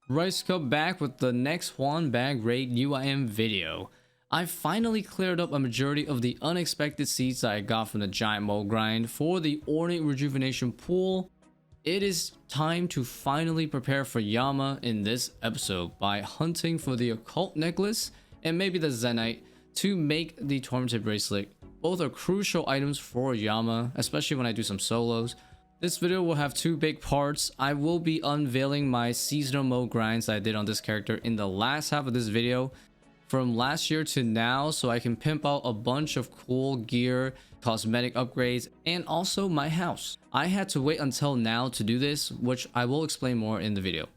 Ricecup back with the next one bag raid UIM video. I finally cleared up a majority of the unexpected seeds that I got from the giant mole grind for the ornate rejuvenation pool. It is time to finally prepare for Yama in this episode by hunting for the Occult Necklace and maybe the Zenite to make the Tormented Bracelet. Both are crucial items for Yama, especially when I do some solos. This video will have two big parts. I will be unveiling my seasonal mode grinds that I did on this character in the last half of this video from last year to now, so I can pimp out a bunch of cool gear, cosmetic upgrades, and also my house. I had to wait until now to do this, which I will explain more in the video.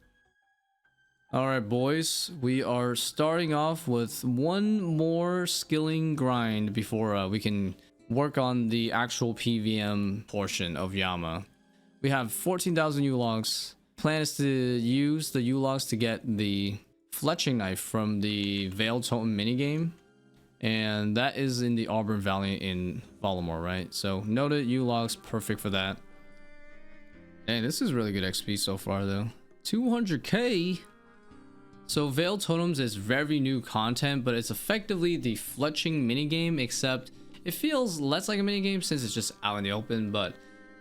Alright boys, we are starting off with one more skilling grind before we can work on the actual PVM portion of Yama. We have 14,000 Yew Logs. Plan is to use the Yew Logs to get the Fletching Knife from the Veiled Totem minigame. And that is in the Auburn Valley in Valamore, right? So noted, Yew Logs, perfect for that. And this is really good XP so far though. 200k! So Veiled Totems is very new content, but it's effectively the Fletching minigame, except it feels less like a minigame since it's just out in the open, but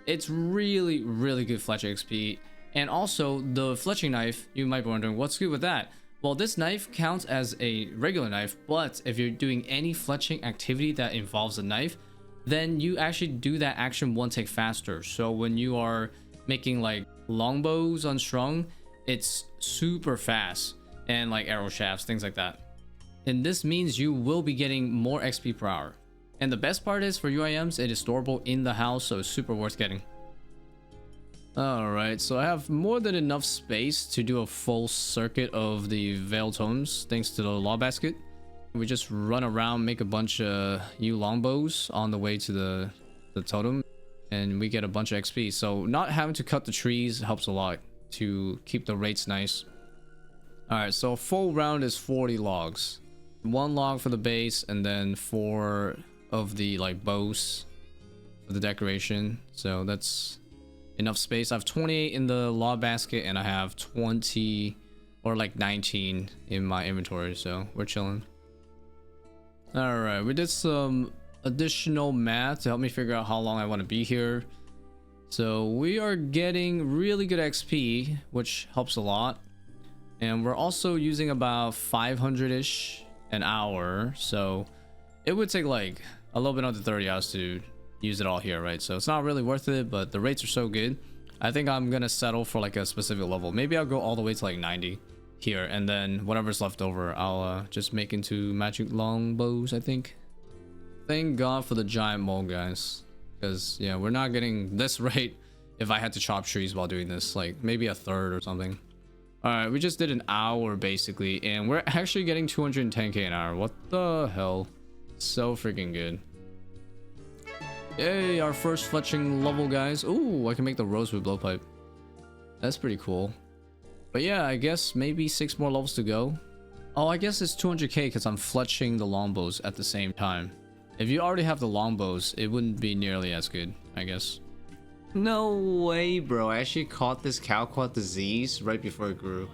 it's really good Fletching XP. And also the Fletching Knife, you might be wondering what's good with that. Well, this knife counts as a regular knife, but if you're doing any fletching activity that involves a knife, then you actually do that action one tick faster. So when you are making like longbows unstrung, it's super fast, and like arrow shafts, things like that. And this means you will be getting more XP per hour. And the best part is for UIMs, it is storable in the house, so it's super worth getting. Alright, so I have more than enough space to do a full circuit of the Veiled Totems thanks to the law basket. We just run around, make a bunch of Yew longbows on the way to the totem, and we get a bunch of XP. So not having to cut the trees helps a lot to keep the rates nice. Alright, so a full round is 40 logs. 1 log for the base, and then 4 of the like bows for the decoration. So that's enough space. I have 28 in the law basket, and I have 20 or like 19 in my inventory, so we're chilling. All right, we did some additional math to help me figure out how long I want to be here. So we are getting really good XP, which helps a lot, and we're also using about 500-ish an hour, so it would take like a little bit under 30 hours to use it all here, right? So it's not really worth it, but the rates are so good. I think I'm gonna settle for like a specific level. Maybe I'll go all the way to like 90 here, and then whatever's left over I'll just make into magic longbows, I think. Thank God for the giant mole, guys, because yeah, we're not getting this rate if I had to chop trees while doing this, like maybe a third or something. All right, we just did an hour basically, and we're actually getting 210k an hour. What the hell? So freaking good. Yay, our first fletching level, guys. Ooh, I can make the rosewood blowpipe. That's pretty cool. But yeah, I guess maybe 6 more levels to go. Oh, I guess it's 200k because I'm fletching the longbows at the same time. If you already have the longbows, it wouldn't be nearly as good, I guess. No way, bro. I actually caught this Calquat disease right before it grew.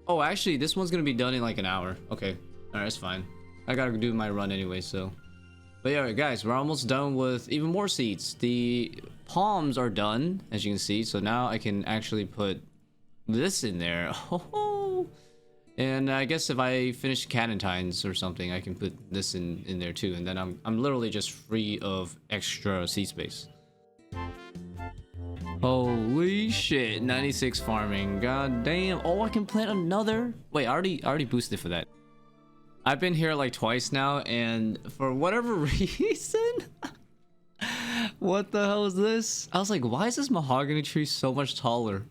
Oh, actually, this one's gonna be done in like an hour. Okay, alright, that's fine. I gotta do my run anyway, so. But yeah, guys, we're almost done with even more seeds. The palms are done, as you can see. So now I can actually put this in there. Oh, and I guess if I finish Catentines or something, I can put this in there too. And then I'm literally just free of extra seed space. Holy shit, 96 farming. God damn. Oh, I can plant another. Wait, I already boosted for that. I've been here like twice now, and for whatever reason, what the hell is this? I was like, why is this mahogany tree so much taller?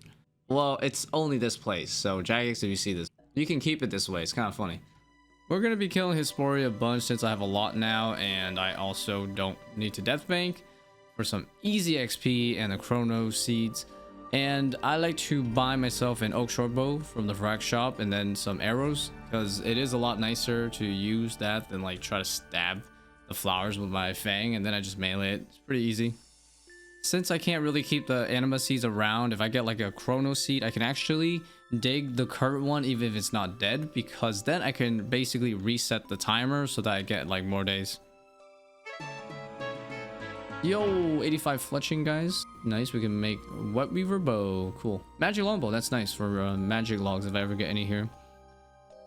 Well, it's only this place, so Jagex, if you see this, you can keep it this way. It's kind of funny. We're gonna be killing Hysporia a bunch since I have a lot now, and I also don't need to death bank for some easy XP and the chrono seeds. And I like to buy myself an oak shortbow from the frag shop and then some arrows, because it is a lot nicer to use that than like try to stab the flowers with my fang, and then I just melee it. It's pretty easy. since I can't really keep the anima seeds around, if I get like a chrono seed, I can actually dig the current one even if it's not dead, because then I can basically reset the timer so that I get like more days. Yo, 85 fletching, guys. Nice, we can make Wet Weaver bow. Cool. Magic longbow, that's nice for magic logs if I ever get any here.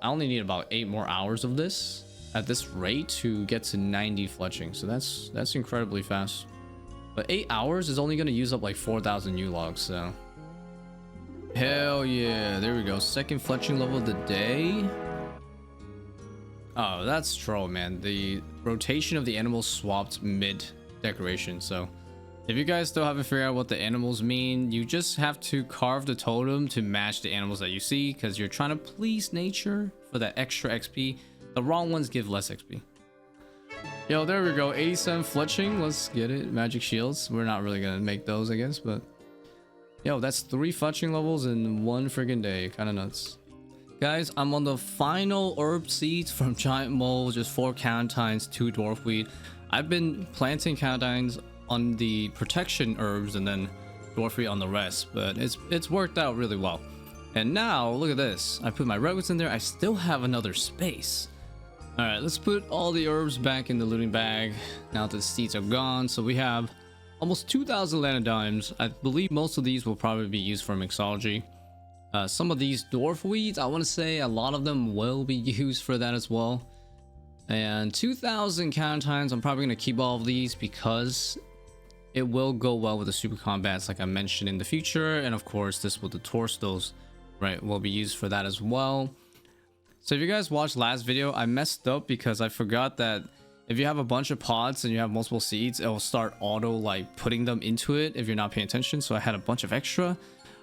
I only need about 8 more hours of this at this rate to get to 90 fletching, so that's incredibly fast. But 8 hours is only going to use up like 4,000 U logs, so hell yeah. There we go, second fletching level of the day. Oh, that's troll, man. The rotation of the animals swapped mid decoration, so if you guys still haven't figured out what the animals mean, you just have to carve the totem to match the animals that you see, because you're trying to please nature for that extra XP. The wrong ones give less XP. Yo, there we go, 87 fletching. Let's get it. Magic shields, we're not really gonna make those, I guess, but yo, that's 3 fletching levels in 1 friggin' day. Kind of nuts. Guys, I'm on the final herb seeds from Giant Mole, just 4 cantines, 2 dwarf wheat. I've been planting cantines on the protection herbs and then dwarf wheat on the rest, but it's worked out really well. And now look at this, I put my redwoods in there. I still have another space. All right, let's put all the herbs back in the looting bag now that the seeds are gone. So we have almost 2,000 lanodymes. I believe most of these will probably be used for mixology. Some of these dwarf weeds, I want to say a lot of them will be used for that as well. And 2,000 cantines, I'm probably going to keep all of these because it will go well with the super combats like I mentioned in the future. And of course, this with the torstos, right, will be used for that as well. So if you guys watched last video, I messed up because I forgot that if you have a bunch of pods and you have multiple seeds, it will start auto like putting them into it if you're not paying attention. So I had a bunch of extra.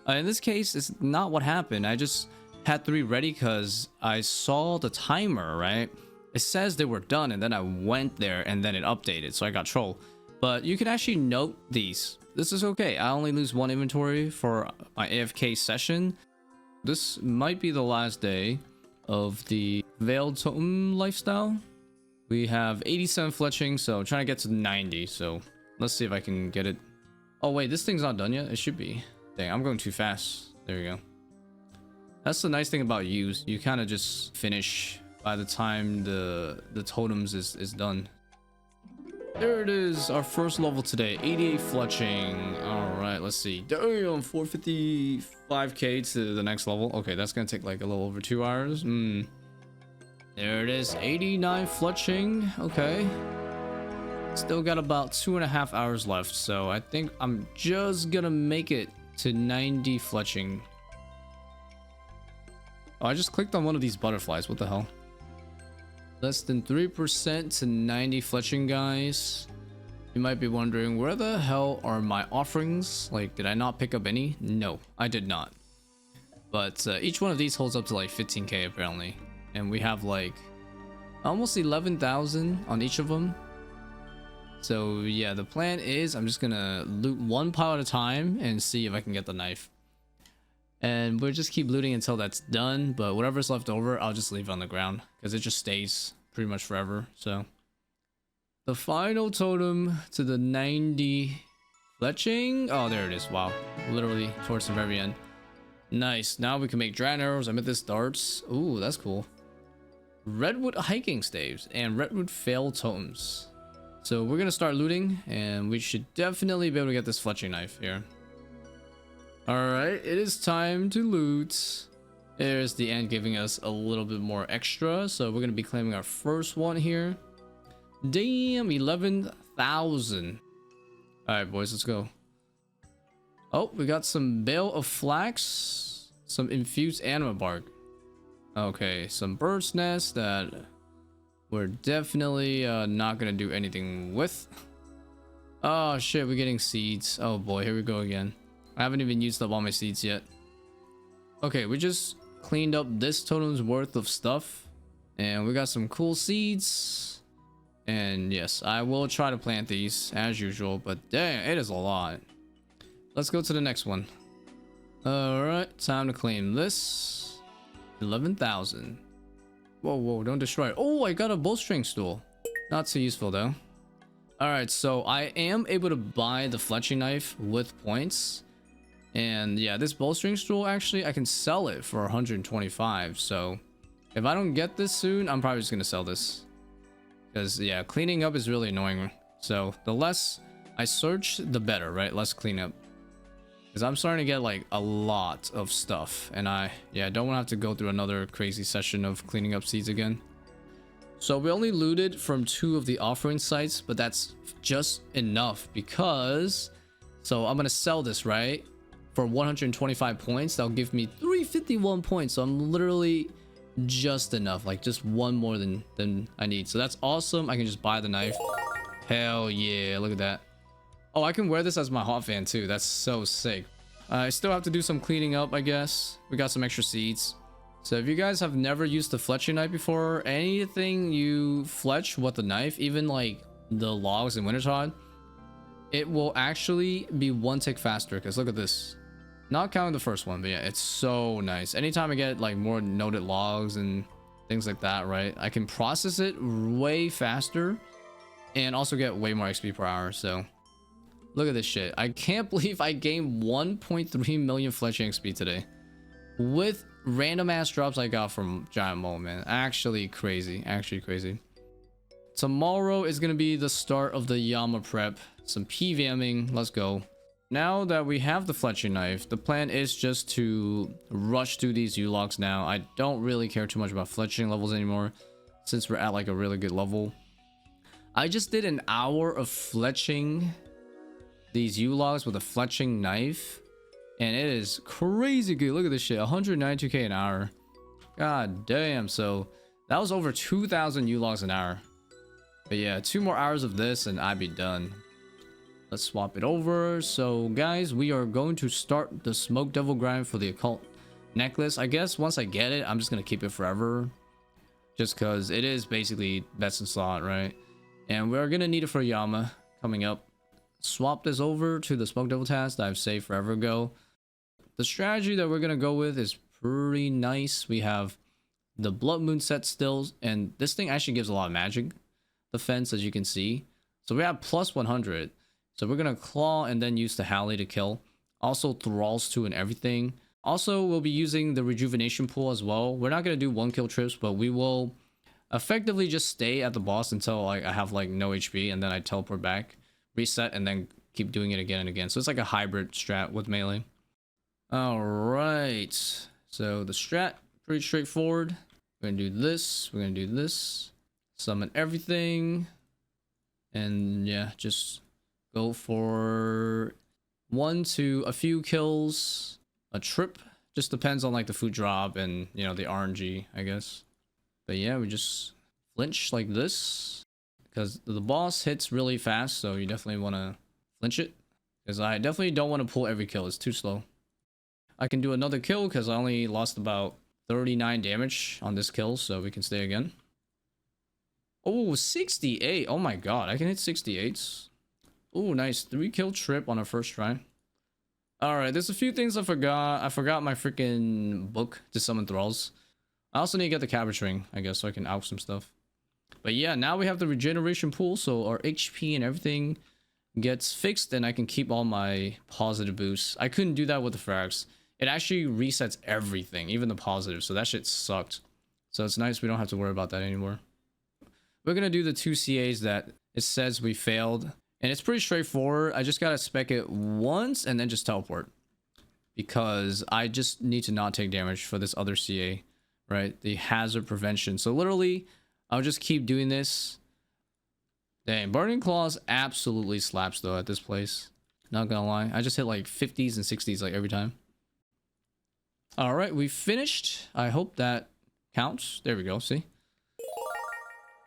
In this case, it's not what happened. I just had 3 ready because I saw the timer, right? It says they were done, and then I went there and then it updated, so I got trolled. But you can actually note these. This is okay. I only lose 1 inventory for my AFK session. This might be the last day of the Veiled Totem lifestyle. We have 87 fletching, so I'm trying to get to 90. So let's see if I can get it. Oh wait, this thing's not done yet. It should be. Dang, I'm going too fast. There we go. That's the nice thing about use. You kind of just finish by the time the totems is done. There it is, our first level today, 88 fletching. All right, let's see. Damn, 455k to the next level. Okay, that's gonna take like a little over 2 hours. There it is, 89 fletching. Okay, still got about 2.5 hours left, so I think I'm just gonna make it to 90 fletching. Oh, I just clicked on one of these butterflies. What the hell? Less than 3% to 90 fletching, guys. You might be wondering, where the hell are my offerings? Like, did I not pick up any? No, I did not. But each one of these holds up to like 15k apparently. And we have like almost 11,000 on each of them. So yeah, the plan is I'm just gonna loot 1 pile at a time and see if I can get the knife. And we'll just keep looting until that's done, but whatever's left over, I'll just leave it on the ground because it just stays pretty much forever. So the final totem to the 90 fletching. Oh, there it is. Wow, literally towards the very end. Nice. Now we can make dragon arrows, amethyst darts. Ooh, that's cool. Redwood hiking staves and redwood fail totems. So we're gonna start looting, and we should definitely be able to get this fletching knife here. Alright, it is time to loot. There's the end giving us a little bit more extra. So we're going to be claiming our first one here. Damn, 11,000. Alright, boys, let's go. Oh, we got some bale of flax. Some infused anima bark. Okay, some bird's nest that we're definitely not going to do anything with. Oh, shit, we're getting seeds. Oh, boy, here we go again. I haven't even used up all my seeds yet. Okay, we just cleaned up this totem's worth of stuff. And we got some cool seeds. And yes, I will try to plant these as usual. But dang, it is a lot. Let's go to the next one. Alright, time to claim this. 11,000. Whoa, whoa, don't destroy it. Oh, I got a bowstring stool. Not so useful though. All right, so I am able to buy the fletching knife with points. And yeah, this bowstring stool, actually, I can sell it for 125. So if I don't get this soon, I'm probably just going to sell this. Because yeah, cleaning up is really annoying. So the less I search, the better, right? Less cleanup. Because I'm starting to get like a lot of stuff. And I don't want to have to go through another crazy session of cleaning up seeds again. So we only looted from 2 of the offering sites, but that's just enough because... So I'm going to sell this, right? For 125 points, that'll give me 351 points. So I'm literally just enough, like just one more than I need. So that's awesome. I can just buy the knife. Hell yeah, look at that. Oh, I can wear this as my hot fan too. That's so sick. I still have to do some cleaning up, I guess. We got some extra seeds. So if you guys have never used the fletching knife before, anything you fletch with the knife, even like the logs in Wintertide, it will actually be 1 tick faster. Because look at this. Not counting the first one, but yeah, it's so nice. Anytime I get like more noted logs and things like that, right, I can process it way faster and also get way more XP per hour. So look at this shit. I can't believe I gained 1.3 million fletching XP today with random ass drops I got from Giant Mole, man. Actually crazy. Tomorrow is gonna be the start of the Yama prep. Some PVMing. Let's go. Now that we have the fletching knife, the plan is just to rush through these Yew Logs now. I don't really care too much about fletching levels anymore since we're at like a really good level. I just did an hour of fletching these Yew Logs with a fletching knife, and it is crazy good. Look at this shit, 192k an hour. God damn. So that was over 2,000 Yew Logs an hour. But yeah, 2 more hours of this and I'd be done. Let's swap it over. So guys, we are going to start the Smoke Devil grind for the Occult Necklace. I guess once I get it, I'm just gonna keep it forever, just because it is basically best in slot, right? And we're gonna need it for Yama coming up. Swap this over to the Smoke Devil task that I've saved forever ago. The strategy that we're gonna go with is pretty nice. We have the Blood Moon set still, and this thing actually gives a lot of magic defense, as you can see. So we have plus 100. So we're gonna claw and then use the Halley to kill. Also thralls too and everything. Also, we'll be using the rejuvenation pool as well. We're not gonna do 1 kill trips, but we will effectively just stay at the boss until like I have like no HP, and then I teleport back, reset, and then keep doing it again and again. So it's like a hybrid strat with melee. All right. So the strat, pretty straightforward. We're gonna do this. We're gonna do this. Summon everything. And yeah, just go for 1 to a few kills, a trip. Just depends on like the food drop and, you know, the RNG, I guess. But yeah, we just flinch like this because the boss hits really fast. So you definitely want to flinch it, because I definitely don't want to pull every kill. It's too slow. I can do another kill because I only lost about 39 damage on this kill. So we can stay again. Oh, 68. Oh my god, I can hit 68s. Oh, nice. 3 kill trip on our first try. Alright, there's a few things I forgot. I forgot my freaking book to summon thralls. I also need to get the cabbage ring, I guess, so I can out some stuff. But yeah, now we have the regeneration pool, so our HP and everything gets fixed, and I can keep all my positive boosts. I couldn't do that with the frags. It actually resets everything, even the positives, so that shit sucked. So it's nice we don't have to worry about that anymore. We're gonna do the 2 CAs that it says we failed, and it's pretty straightforward. I just gotta spec it once and then just teleport, because I just need to not take damage for this other CA, right? The hazard prevention. So literally, I'll just keep doing this. Dang, Burning Claws absolutely slaps though at this place. Not gonna lie, I just hit like 50s and 60s like every time. All right, we finished. I hope that counts. There we go. See.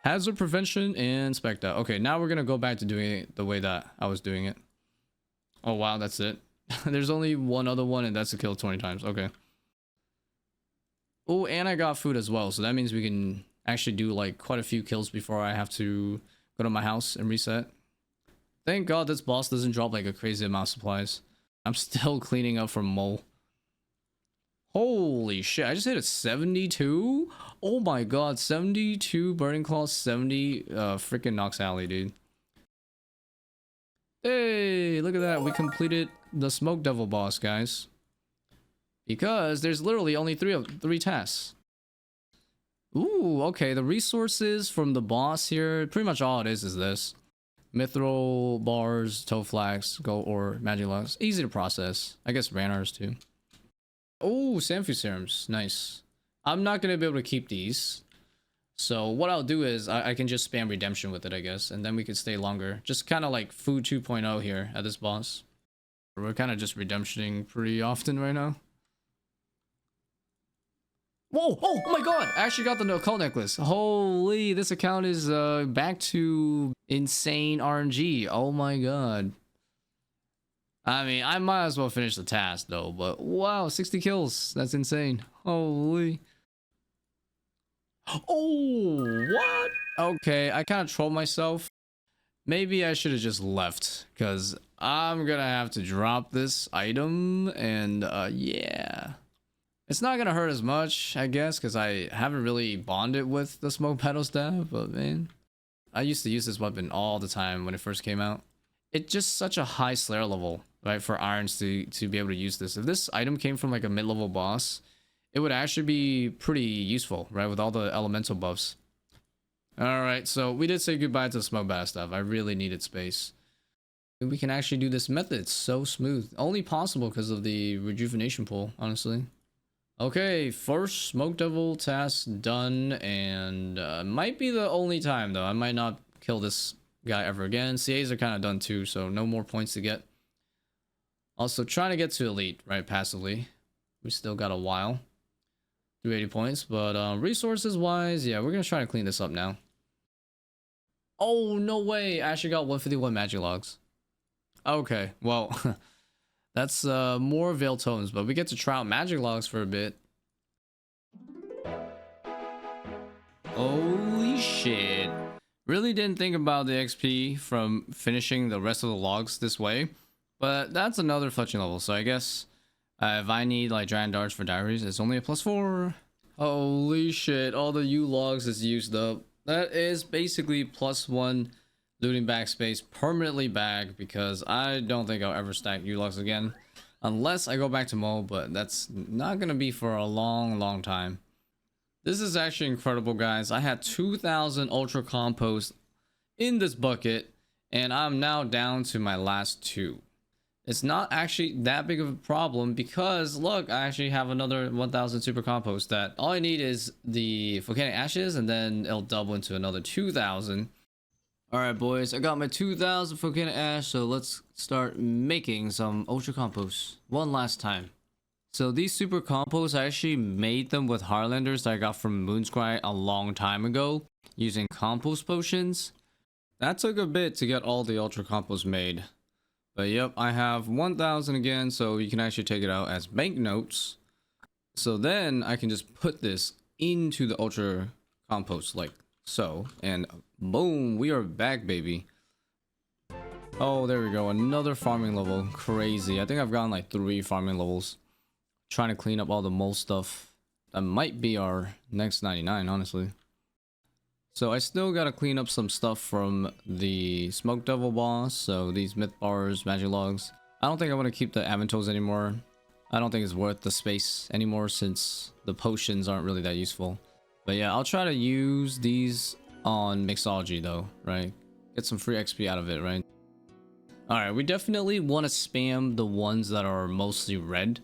Hazard prevention and spec that. Okay, now we're gonna go back to doing it the way that I was doing it. Oh wow, that's it. There's only one other one, and that's a kill 20 times. Okay. Oh, and I got food as well, so that means we can actually do like quite a few kills before I have to go to my house and reset. Thank god this boss doesn't drop like a crazy amount of supplies. I'm still cleaning up from Mole. Holy shit, I just hit a 72? Oh my god, 72 Burning Claw, 70 freaking Nox Alley, dude. Hey, look at that. We completed the Smoke Devil boss, guys. Because there's literally only three tasks. Ooh, okay. The resources from the boss here, pretty much all it is this. Mithril bars, toe flax, gold ore, magic logs. Easy to process. I guess ranars too. Oh, Sanfu serums. Nice. I'm not going to be able to keep these. So what I'll do is I can just spam redemption with it, I guess. And then we could stay longer. Just kind of like food 2.0 here at this boss. We're kind of just redemptioning pretty often right now. Whoa! Oh my god! I actually got the Occult Necklace. Holy, this account is back to insane RNG. Oh my god. I mean, I might as well finish the task though, but wow, 60 kills. That's insane. Holy. Oh, what? Okay, I kind of trolled myself. Maybe I should have just left, because I'm gonna have to drop this item, and yeah. It's not gonna hurt as much, I guess, because I haven't really bonded with the smoke pedal staff, but man, I used to use this weapon all the time when it first came out. It's just such a high slayer level, right, for irons to be able to use this. If this item came from like a mid-level boss, it would actually be pretty useful, right, with all the elemental buffs. Alright, so we did say goodbye to the smoke battle stuff. I really needed space. We can actually do this method. It's so smooth. Only possible because of the rejuvenation pool, honestly. Okay, first Smoke Devil task done, and might be the only time though. I might not kill this guy ever again. CAs are kind of done too, so no more points to get. Also, trying to get to elite, right, passively. We still got a while. 380 points, but resources wise, yeah, we're gonna try to clean this up now. Oh, no way! I actually got 151 magic logs. Okay, well, that's more veil tones, but we get to try out magic logs for a bit. Holy shit. Really didn't think about the XP from finishing the rest of the logs this way, but that's another fletching level, so I guess if I need like giant darts for diaries, it's only a +4. Holy shit, all the U logs is used up. That is basically +1 looting backspace permanently back, because I don't think I'll ever stack U logs again. Unless I go back to Mole, but that's not gonna be for a long time. This is actually incredible, guys. I had 2,000 ultra compost in this bucket, and I'm now down to my last 2. It's not actually that big of a problem, because look, I actually have another 1,000 super compost that all I need is the volcanic ashes, and then it'll double into another 2,000. All right, boys, I got my 2,000 volcanic ash, so let's start making some ultra compost one last time. So these super composts, I actually made them with Heartlanders that I got from Moonscry a long time ago using compost potions. That took a bit to get all the ultra compost made. But yep, I have 1,000 again, so you can actually take it out as banknotes. So then I can just put this into the ultra compost like so, and boom, we are back, baby. Oh, there we go, another farming level. Crazy. I think I've gotten like 3 farming levels. Trying to clean up all the mole stuff. That might be our next 99, honestly. So I still gotta clean up some stuff from the Smoke Devil boss. So these myth bars, magic logs. I don't think I want to keep the Aventos anymore. I don't think it's worth the space anymore, since the potions aren't really that useful. But yeah, I'll try to use these on mixology though, right? Get some free XP out of it, right? Alright, we definitely want to spam the ones that are mostly red,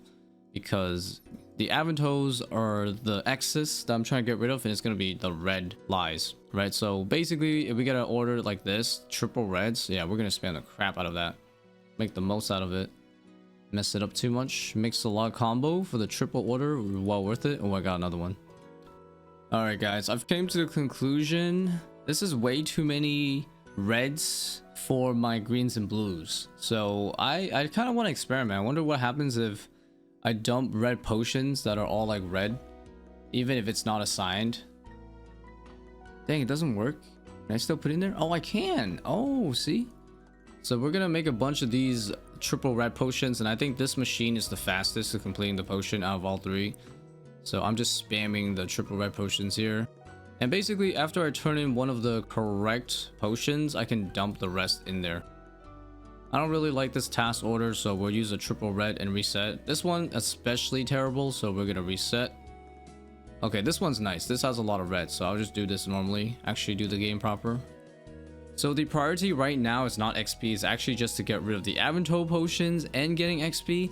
because the Aventos are the X's that I'm trying to get rid of, and it's going to be the red lies, right? So basically, if we get an order like this, triple reds, yeah, we're going to spam the crap out of that. Make the most out of it. Mess it up too much. Mix the log combo for the triple order, well worth it. Oh, I got another one. Alright guys, I've came to the conclusion, this is way too many reds for my greens and blues. So I kind of want to experiment. I wonder what happens if I dump red potions that are all like red, even if it's not assigned. Dang, it doesn't work. Can I still put in there? Oh, I can. Oh, see? So we're gonna make a bunch of these triple red potions, and I think this machine is the fastest to completing the potion out of all 3. So I'm just spamming the triple red potions here. And basically, after I turn in one of the correct potions, I can dump the rest in there. I don't really like this task order, so we'll use a triple red and reset. This one especially terrible, so we're gonna reset. Okay, this one's nice. This has a lot of red, so I'll just do this normally. Actually do the game proper. So the priority right now is not XP, it's actually just to get rid of the Avantoe potions and getting XP.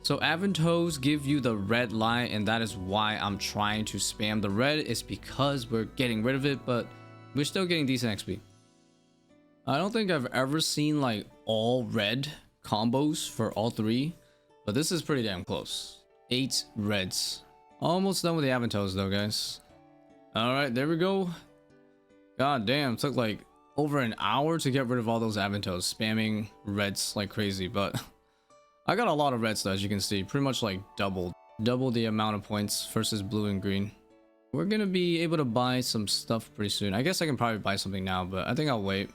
So Avantoes give you the red light, and that is why I'm trying to spam the red. It's because we're getting rid of it, but we're still getting decent XP. I don't think I've ever seen like all red combos for all three, but this is pretty damn close. 8 reds. Almost done with the Avantoes though, guys. Alright, there we go. God damn, took like over an hour to get rid of all those Avantoes, spamming reds like crazy, but I got a lot of reds though, as you can see. Pretty much like double the amount of points versus blue and green. We're gonna be able to buy some stuff pretty soon. I guess I can probably buy something now, but I think I'll wait.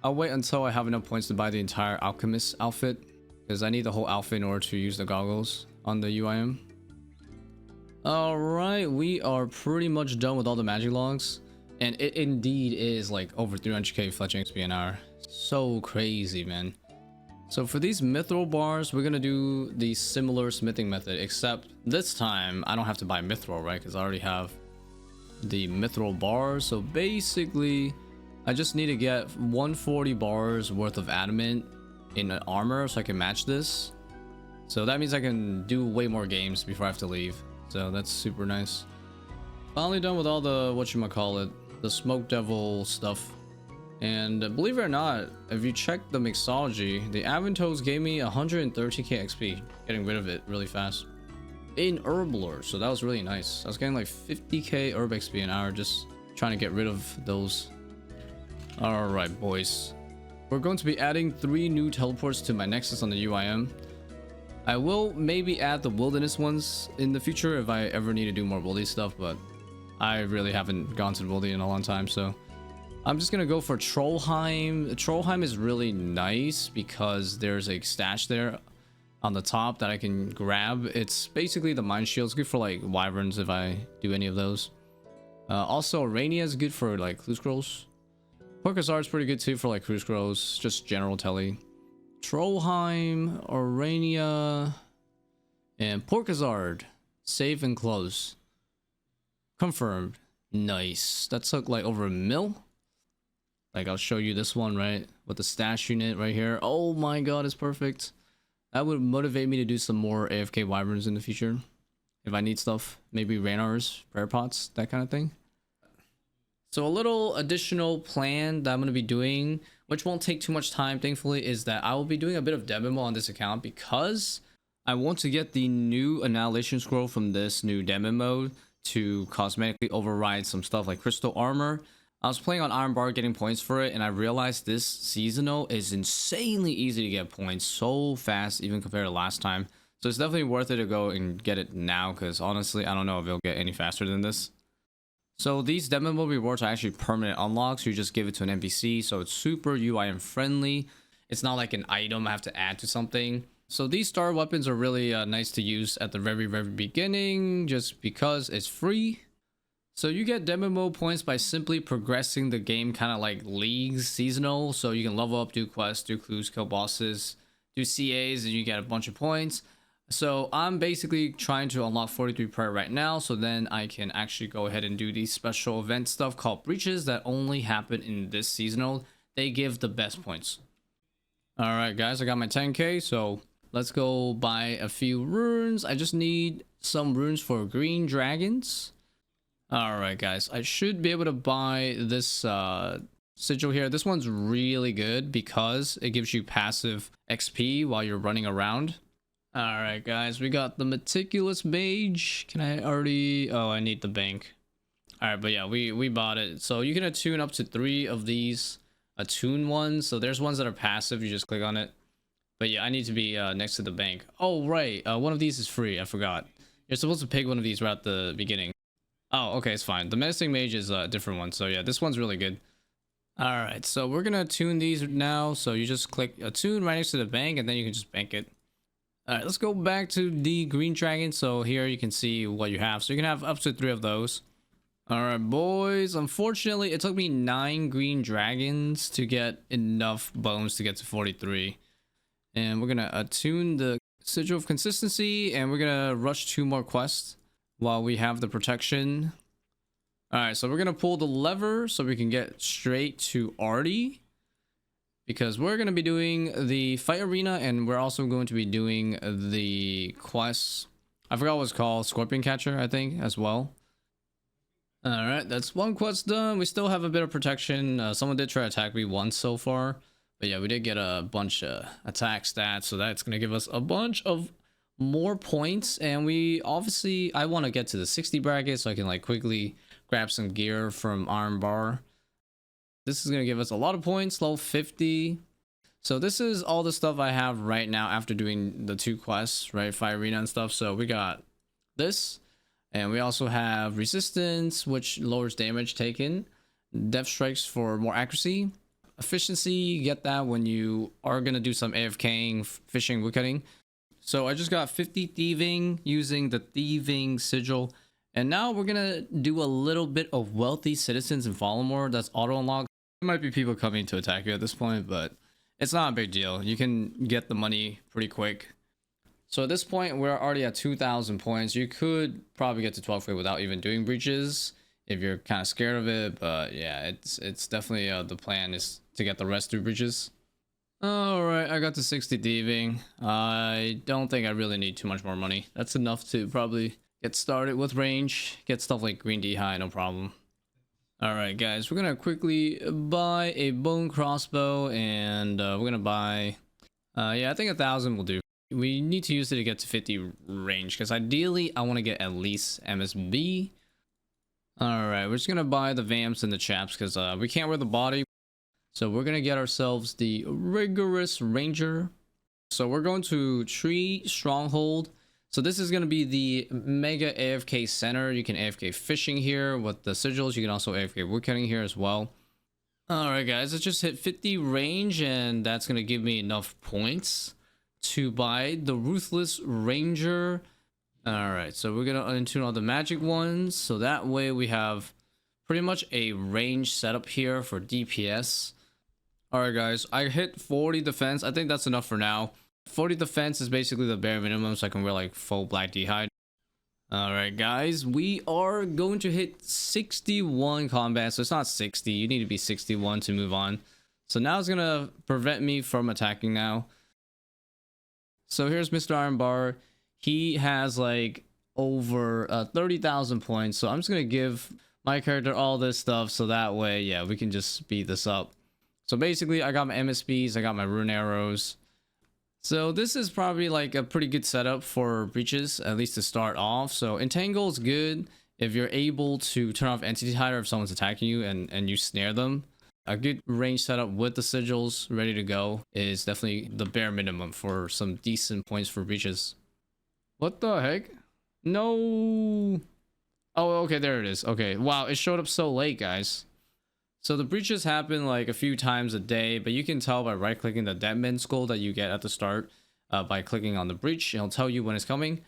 I'll wait until I have enough points to buy the entire alchemist outfit, because I need the whole outfit in order to use the goggles on the UIM. Alright, we are pretty much done with all the magic logs, and it indeed is like over 300k fletching XP an hour. So crazy, man. So for these mithril bars, we're gonna do the similar smithing method, except this time I don't have to buy mithril, right? Because I already have the mithril bars. So basically I just need to get 140 bars worth of adamant in an armor so I can match this. So that means I can do way more games before I have to leave. So that's super nice. Finally done with all the, whatchamacallit, the smoke devil stuff. And believe it or not, if you check the mixology, the Avantoes gave me 130k XP, getting rid of it really fast. In herb lore, so that was really nice. I was getting like 50k herb XP an hour just trying to get rid of those. Alright boys, we're going to be adding 3 new teleports to my nexus on the UIM. I will maybe add the wilderness ones in the future if I ever need to do more wildy stuff, but I really haven't gone to the wildy in a long time, so I'm just gonna go for Trollheim. Trollheim is really nice because there's a stash there on the top that I can grab. It's basically the mine shield. It's good for like wyverns if I do any of those. Also Arania is good for like clue scrolls. Porkazar is pretty good too for like clue scrolls, just general telly. Trollheim, Arania, and Porkazard. Safe and close. Confirmed. Nice. That took like over a mil. Like I'll show you this one, right? With the stash unit right here. Oh my god, it's perfect. That would motivate me to do some more AFK wyverns in the future. If I need stuff. Maybe Ranars, prayer pots, that kind of thing. So a little additional plan that I'm going to be doing, which won't take too much time, thankfully, is that I will be doing a bit of DMM on this account because I want to get the new Annihilation Scroll from this new DMM mode to cosmetically override some stuff like Crystal Armor. I was playing on Iron Bar getting points for it, and I realized this seasonal is insanely easy to get points so fast, even compared to last time. So it's definitely worth it to go and get it now, because honestly, I don't know if it'll get any faster than this. So these DMM rewards are actually permanent unlocks. You just give it to an NPC, so it's super UIM friendly. It's not like an item I have to add to something. So these star weapons are really nice to use at the very beginning, just because it's free. So you get DMM points by simply progressing the game kind of like leagues seasonal. So you can level up, do quests, do clues, kill bosses, do CAs, and you get a bunch of points. So I'm basically trying to unlock 43 prayer right now, so then I can actually go ahead and do these special event stuff called breaches that only happen in this seasonal. They give the best points. Alright guys, I got my 10k, so let's go buy a few runes. I just need some runes for green dragons. Alright guys, I should be able to buy this sigil here. This one's really good because it gives you passive XP while you're running around. Alright guys, we got the Meticulous Mage. Can I already... Oh, I need the bank. Alright, but yeah, we bought it. So you can attune up to 3 of these attune ones. So there's ones that are passive, you just click on it. But yeah, I need to be next to the bank. Oh, right, one of these is free, I forgot. You're supposed to pick one of these right at the beginning. Oh, okay, it's fine. The Menacing Mage is a different one. So yeah, this one's really good. Alright, so we're gonna attune these now. So you just click attune right next to the bank, and then you can just bank it. Alright, let's go back to the green dragon. So here you can see what you have. So you can have up to 3 of those. Alright boys, unfortunately it took me 9 green dragons to get enough bones to get to 43. And we're gonna attune the Sigil of Consistency, and we're gonna rush 2 more quests while we have the protection. Alright, so we're gonna pull the lever so we can get straight to Artie, because we're gonna be doing the fight arena, and we're also going to be doing the quest. I forgot what it's called, Scorpion Catcher, I think, as well. Alright, that's 1 quest done. We still have a bit of protection. Someone did try to attack me once so far. But yeah, we did get a bunch of attack stats, so that's going to give us a bunch of more points. And we obviously, I want to get to the 60 bracket so I can like quickly grab some gear from Iron Bar. This is going to give us a lot of points, level 50. So this is all the stuff I have right now after doing the 2 quests, right? Fire Arena and stuff. So we got this, and we also have Resistance, which lowers damage taken. Death Strikes for more accuracy. Efficiency, you get that when you are going to do some AFKing, fishing, woodcutting. So I just got 50 thieving using the thieving sigil. And now we're going to do a little bit of wealthy citizens in Fallenmore. That's auto unlocked. There might be people coming to attack you at this point, but it's not a big deal. You can get the money pretty quick. So at this point, we're already at 2,000 points. You could probably get to 12K without even doing breaches if you're kind of scared of it. But yeah, it's definitely the plan is to get the rest through breaches. Alright, I got to 60 thieving. I don't think I really need too much more money. That's enough to probably get started with range. Get stuff like green D high, no problem. Alright guys, we're gonna quickly buy a bone crossbow, and we're gonna buy yeah, I think 1,000 will do. We need to use it to get to 50 range, because ideally I want to get at least MSB. Alright, we're just gonna buy the vamps and the chaps, because we can't wear the body. So we're gonna get ourselves the Rigorous Ranger. So we're going to Tree Stronghold. So this is gonna be the mega AFK center. You can AFK fishing here with the sigils. You can also AFK woodcutting here as well. Alright guys, let's just hit 50 range, and that's gonna give me enough points to buy the Ruthless Ranger. Alright, so we're gonna untune all the magic ones, so that way we have pretty much a range setup here for DPS. Alright guys, I hit 40 defense. I think that's enough for now. 40 defense is basically the bare minimum, so I can wear like full black d'hide. Alright guys, we are going to hit 61 combat, so it's not 60. You need to be 61 to move on. So now it's gonna prevent me from attacking now. So here's Mr. Iron Bar. He has like over 30,000 points, so I'm just gonna give my character all this stuff, so that way, yeah, we can just speed this up. So basically, I got my MSBs, I got my rune arrows. So this is probably like a pretty good setup for breaches, at least to start off. So Entangle is good if you're able to turn off Entity Hider if someone's attacking you and you snare them. A good range setup with the sigils ready to go is definitely the bare minimum for some decent points for breaches. What the heck? No. Oh, okay, there it is. Okay, wow, it showed up so late, guys. So the breaches happen like a few times a day, but you can tell by right-clicking the Deadman Skull that you get at the start by clicking on the breach. It'll tell you when it's coming.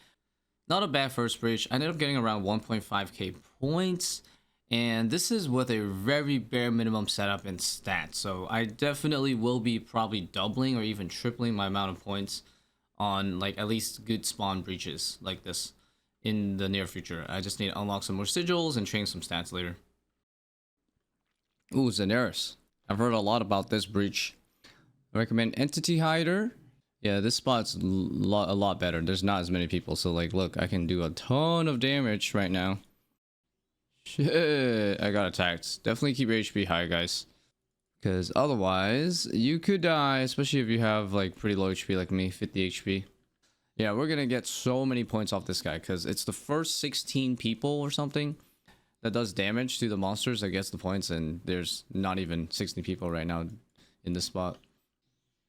Not a bad first breach. I ended up getting around 1.5k points, and this is with a very bare minimum setup and stats. So I definitely will be probably doubling or even tripling my amount of points on like at least good spawn breaches like this in the near future. I just need to unlock some more sigils and train some stats later. Ooh, Xenaris. I've heard a lot about this breach. I recommend Entity Hider. Yeah, this spot's a lot better. There's not as many people, so like, look, I can do a ton of damage right now. Shit, I got attacked. Definitely keep your HP high, guys, because otherwise you could die, especially if you have like pretty low HP like me, 50 HP. Yeah, we're gonna get so many points off this guy because it's the first 16 people or something that does damage to the monsters that gets the points, and there's not even 60 people right now in this spot.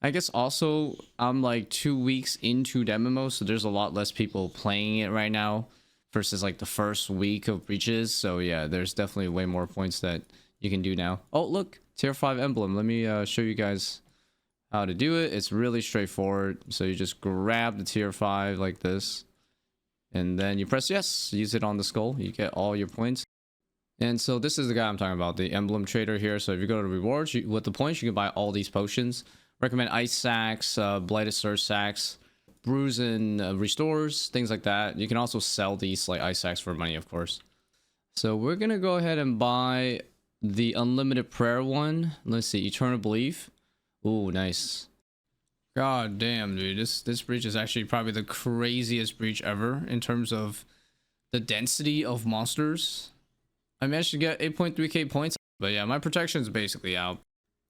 I guess also I'm like 2 weeks into demo, so there's a lot less people playing it right now versus like the first week of breaches. So yeah, there's definitely way more points that you can do now. Oh look, tier 5 emblem. Let me show you guys how to do it. It's really straightforward. So you just grab the tier 5 like this, and then you press yes, use it on the skull, you get all your points. And so this is the guy I'm talking about, the emblem trader here. So if you go to rewards, with the points you can buy all these potions, recommend ice sacks, blighted surge sacks, brews and restores, things like that. You can also sell these like ice sacks for money, of course. So we're gonna go ahead and buy the unlimited prayer one. Let's see, eternal belief. Ooh, nice. God damn, dude, this breach is actually probably the craziest breach ever in terms of the density of monsters. I managed to get 8.3k points, but yeah, my protection is basically out.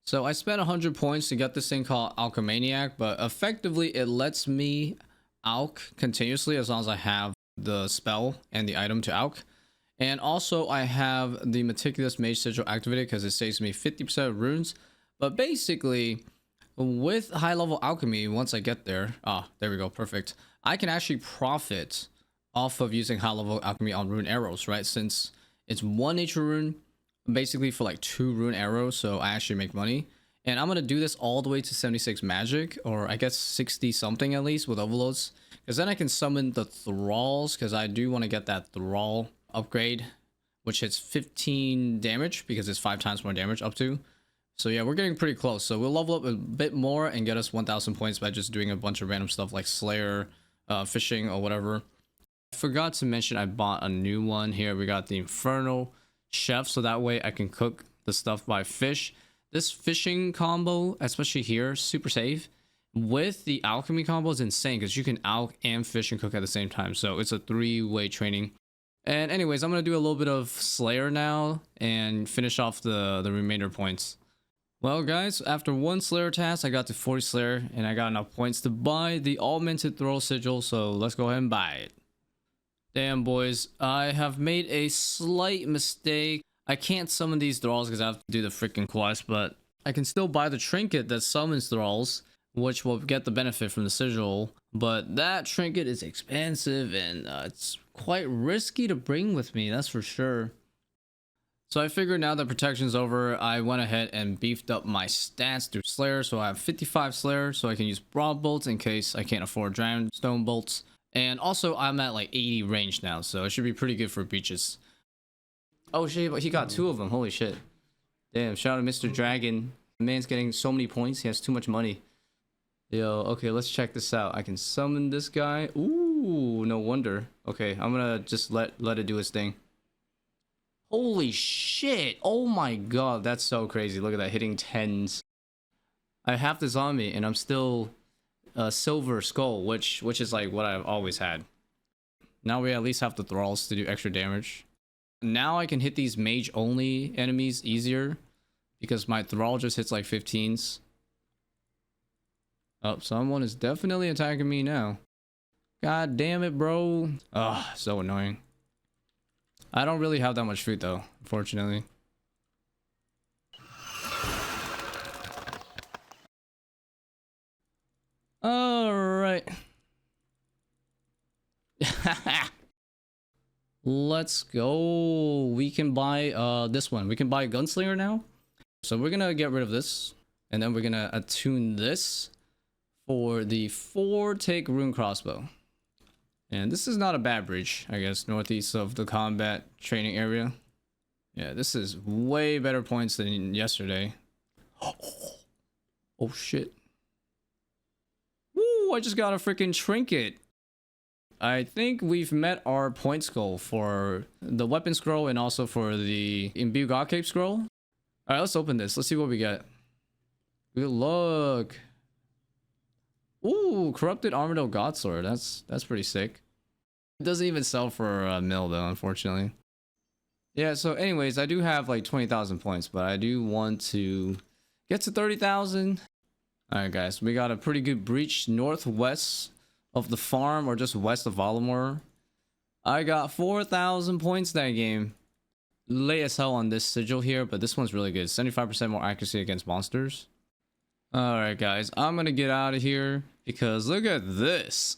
So I spent 100 points to get this thing called Alchemaniac, but effectively it lets me alch continuously as long as I have the spell and the item to alch. And also I have the Meticulous Mage Sigil activated because it saves me 50% of runes. But basically, with high level alchemy, once I get there, there we go, perfect. I can actually profit off of using high level alchemy on rune arrows, right? Since it's one nature rune, basically for like 2 rune arrows, so I actually make money. And I'm gonna do this all the way to 76 magic, or I guess 60 something at least with overloads, because then I can summon the thralls, because I do want to get that thrall upgrade, which hits 15 damage because it's 5 times more damage up to. So yeah, we're getting pretty close. So we'll level up a bit more and get us 1000 points by just doing a bunch of random stuff like Slayer, fishing, or whatever. I forgot to mention I bought a new one here. We got the Infernal Chef, so that way I can cook the stuff by fish. This fishing combo, especially here, super safe. With the alchemy combo is insane because you can alch and fish and cook at the same time. So it's a 3-way training. And anyways, I'm going to do a little bit of Slayer now and finish off the remainder points. Well guys, after one Slayer task, I got to 40 Slayer and I got enough points to buy the Augmented Throw Sigil, so let's go ahead and buy it. Damn boys, I have made a slight mistake. I can't summon these thralls because I have to do the freaking quest, but I can still buy the trinket that summons thralls, which will get the benefit from the sigil. But that trinket is expensive and it's quite risky to bring with me, that's for sure. So I figured now that protection's over, I went ahead and beefed up my stats through Slayer. So I have 55 Slayer, so I can use Broad Bolts in case I can't afford Dragonstone Bolts. And also I'm at like 80 range now, so it should be pretty good for breaches. Oh shit, but he got 2 of them, holy shit. Damn, shout out to Mr. Dragon. The man's getting so many points, he has too much money. Yo, okay, let's check this out. I can summon this guy. Ooh, no wonder. Okay, I'm gonna just let it do its thing. Holy shit, oh my god, that's so crazy. Look at that, hitting 10s. I have this on me and I'm still a silver skull, which is like what I've always had. Now we at least have the thralls to do extra damage. Now I can hit these mage only enemies easier because my thrall just hits like 15s. Oh, someone is definitely attacking me now. God damn it, bro. Ugh, so annoying. I don't really have that much food though, unfortunately. Alright. Let's go. We can buy this one. We can buy Gunslinger now. So we're gonna get rid of this. And then we're gonna attune this for the 4-tick rune crossbow. And this is not a bad breach, I guess, northeast of the combat training area. Yeah, this is way better points than yesterday. Oh shit. Woo, I just got a freaking trinket. I think we've met our points goal for the weapon scroll and also for the Imbue God Cape scroll. Alright, let's open this. Let's see what we get. Good luck. Ooh, Corrupted Armadillo Godsword. That's pretty sick. It doesn't even sell for a mil though, unfortunately. Yeah, so anyways, I do have like 20,000 points, but I do want to get to 30,000. Alright guys, we got a pretty good breach northwest of the farm, or just west of Valamor. I got 4,000 points that game. Late as hell on this sigil here, but this one's really good. 75% more accuracy against monsters. Alright guys, I'm gonna get out of here because look at this.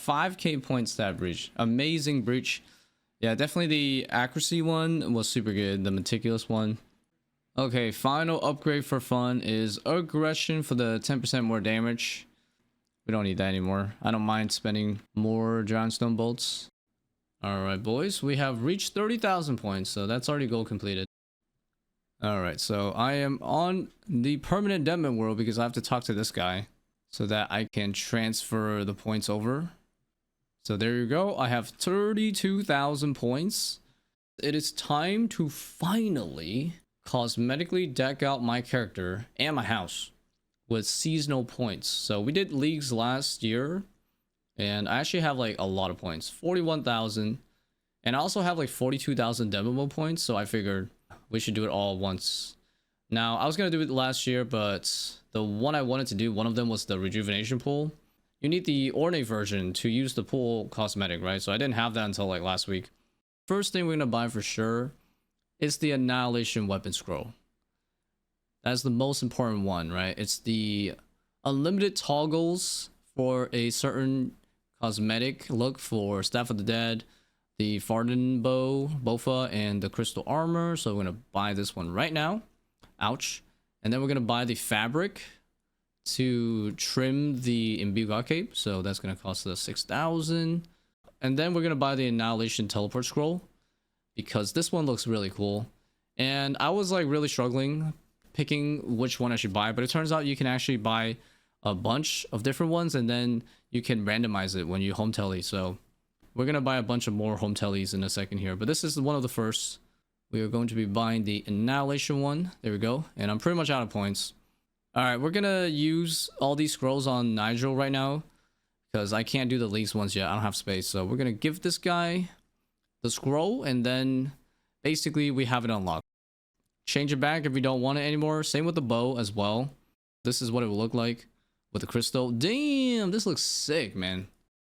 5k point stat breach. Amazing breach. Yeah, definitely the accuracy one was super good. The meticulous one. Okay, final upgrade for fun is aggression for the 10% more damage. We don't need that anymore. I don't mind spending more Dragonstone bolts. Alright boys, we have reached 30,000 points, so that's already goal completed. All right, so I am on the permanent DMM world because I have to talk to this guy so that I can transfer the points over. So there you go. I have 32,000 points. It is time to finally cosmetically deck out my character and my house with seasonal points. So we did leagues last year and I actually have like a lot of points, 41,000, and I also have like 42,000 demo points. So I figured we should do it all at once. Now I was gonna do it last year, but the one I wanted to do, one of them was the rejuvenation pool. You need the ornate version to use the pool cosmetic, right? So I didn't have that until like last week. First thing we're gonna buy for sure is the annihilation weapon scroll. That's the most important one, right? It's the unlimited toggles for a certain cosmetic look for Staff of the Dead, the Farden bow, Bofa, and the crystal armor. So we're gonna buy this one right now. Ouch. And then we're gonna buy the fabric to trim the imbue god cape. So that's gonna cost us 6,000. And then we're gonna buy the annihilation teleport scroll because this one looks really cool. And I was like really struggling picking which one I should buy, but it turns out you can actually buy a bunch of different ones and then you can randomize it when you home tele. So we're gonna buy a bunch of more home teles in a second here, but this is one of the first. We are going to be buying the annihilation one. There we go. And I'm pretty much out of points. All right, we're gonna use all these scrolls on Nigel right now because I can't do the least ones yet. I don't have space. So we're gonna give this guy the scroll and then basically we have it unlocked. Change it back if you don't want it anymore. Same with the bow as well. This is what it will look like with the crystal. Damn, this looks sick, man.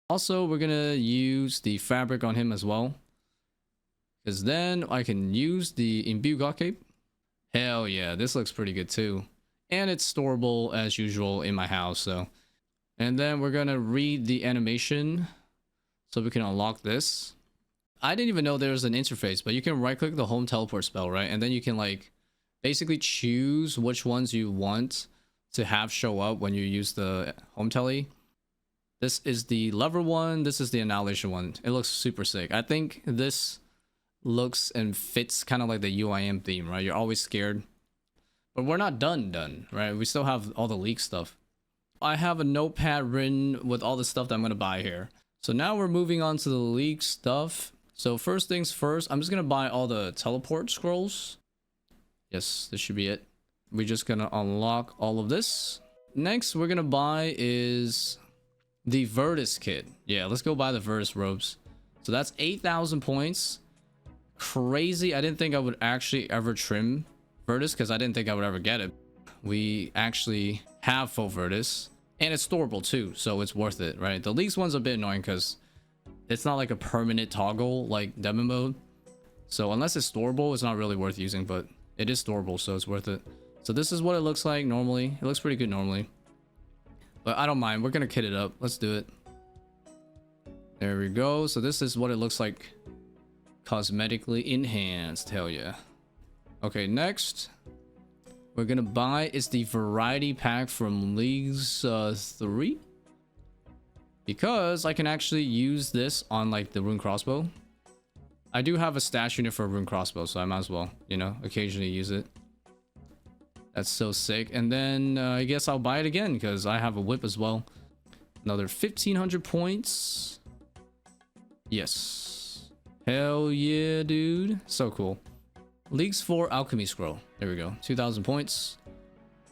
Also, we're gonna use the fabric on him as well, because then I can use the imbue god cape. Hell yeah, this looks pretty good too. And it's storable as usual in my house, so. And then we're gonna read the animation so we can unlock this. I didn't even know there's an interface, but you can right click the home teleport spell, right? And then you can like basically choose which ones you want to have show up when you use the home tele. This is the lever one. This is the annihilation one. It looks super sick. I think this looks and fits kind of like the UIM theme, right? You're always scared. But we're not done, right? We still have all the leak stuff. I have a notepad written with all the stuff that I'm going to buy here. So now we're moving on to the leak stuff. So first things first, I'm just going to buy all the teleport scrolls. Yes, this should be it. We're just going to unlock all of this. Next, we're going to buy is the Virtus kit. Yeah, let's go buy the Virtus robes. So that's 8,000 points. Crazy. I didn't think I would actually ever trim Virtus because I didn't think I would ever get it. We actually have full Virtus and it's storable too, so it's worth it, right? The least one's a bit annoying because it's not like a permanent toggle like demo mode. So unless it's storable, it's not really worth using, but it is storable, so it's worth it. So this is what it looks like normally. It looks pretty good normally, but I don't mind. We're gonna kit it up. Let's do it. There we go. So this is what it looks like cosmetically enhanced. Hell yeah. Okay, next we're gonna buy is the variety pack from Leagues 3, because I can actually use this on like the rune crossbow. I do have a stash unit for a rune crossbow, so I might as well, you know, occasionally use it. That's so sick. And then I guess I'll buy it again because I have a whip as well. Another 1,500 points. Yes. Hell yeah, dude. So cool. Leagues 4 alchemy scroll. There we go. 2,000 points.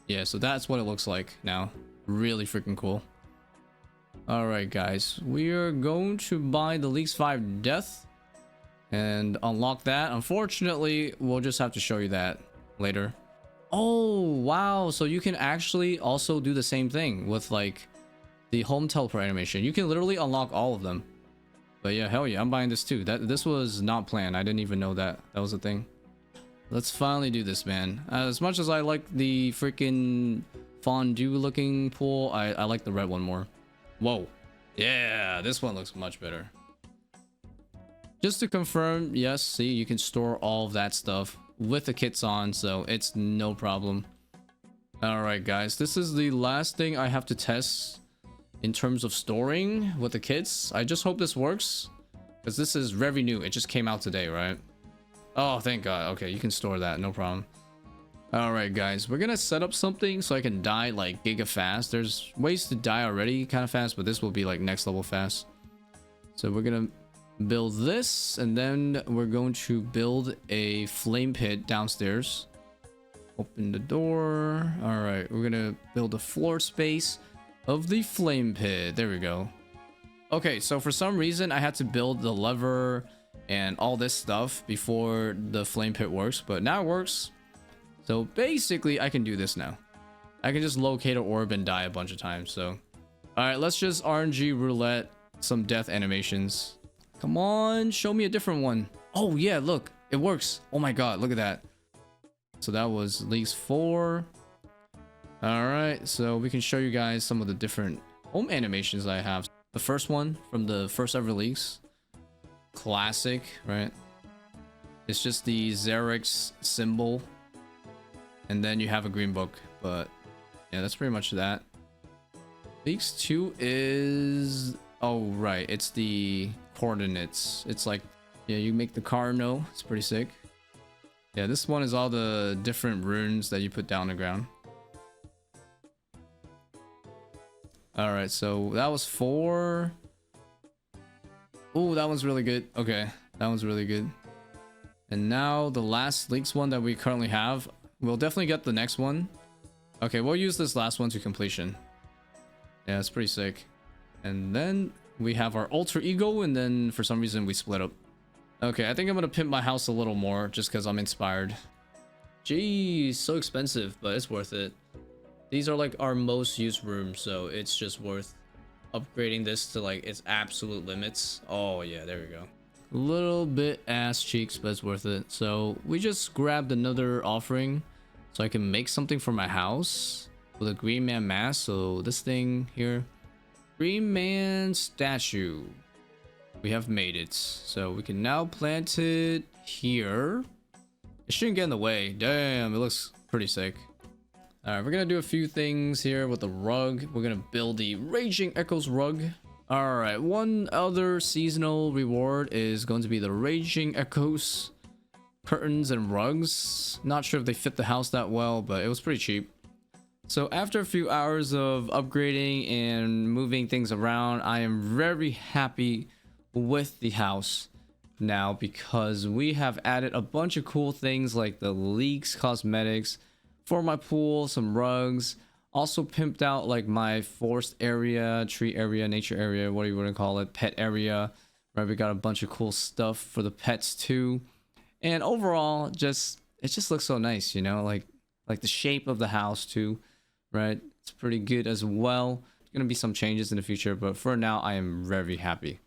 Yeah, so that's what it looks like now. Really freaking cool. All right, guys. We are going to buy the Leagues 5 death and unlock that. Unfortunately, we'll just have to show you that later. Oh, wow. So you can actually also do the same thing with like the home teleport animation. You can literally unlock all of them. But yeah, hell yeah, I'm buying this too. This was not planned. I didn't even know that was a thing. Let's finally do this, man. As much as I like the freaking fondue looking pool, I like the red one more. Whoa. Yeah, this one looks much better. Just to confirm, yes, see, you can store all of that stuff with the kits on, so it's no problem. All right, guys, this is the last thing I have to test in terms of storing with the kits. I just hope this works because this is very new. It just came out today, right? Oh, thank God. Okay, you can store that, no problem. All right, guys, we're gonna set up something so I can die like giga fast. There's ways to die already kind of fast, but this will be like next level fast. So we're gonna build this, and then we're going to build a flame pit downstairs. Open the door. All right, we're gonna build a floor space of the flame pit. There we go. Okay, so for some reason I had to build the lever and all this stuff before the flame pit works, but now it works. So basically I can do this now. I can just locate an orb and die a bunch of times. So all right, let's just RNG roulette some death animations. Come on, show me a different one. Oh yeah, look, it works. Oh my god, look at that. So that was leaks 4. All right, so we can show you guys some of the different home animations I have. The first one from the first ever leaks, classic, right? It's just the Xerix symbol, and then you have a green book. But yeah, that's pretty much that. Leaks 2 is, oh right, it's the coordinates. It's like, yeah, you make the cardinal. It's pretty sick. Yeah, this one is all the different runes that you put down the ground. All right, so that was 4. Oh, that one's really good. Okay, that one's really good. And now the last leaks one that we currently have. We'll definitely get the next one. Okay, we'll use this last one to completion. Yeah, it's pretty sick. And then we have our alter ego, and then for some reason we split up. Okay, I think I'm gonna pimp my house a little more just because I'm inspired. Geez, so expensive, but it's worth it. These are like our most used rooms, so it's just worth upgrading this to like its absolute limits. Oh yeah, there we go. A little bit ass cheeks, but it's worth it. So we just grabbed another offering so I can make something for my house with a green man mask. So this thing here, green man statue, we have made it. So we can now plant it here. It shouldn't get in the way. Damn, it looks pretty sick. All right, we're gonna do a few things here with the rug. We're gonna build the Raging Echoes rug. All right, one other seasonal reward is going to be the Raging Echoes curtains and rugs. Not sure if they fit the house that well, but it was pretty cheap. So after a few hours of upgrading and moving things around, I am very happy with the house now because we have added a bunch of cool things like the leaks cosmetics for my pool, some rugs, also pimped out like my forest area, tree area, nature area, what do you want to call it, pet area, right? We got a bunch of cool stuff for the pets too, and overall it just looks so nice, you know, like the shape of the house too, right? It's pretty good as well. There's gonna be some changes in the future, but for now I am very happy.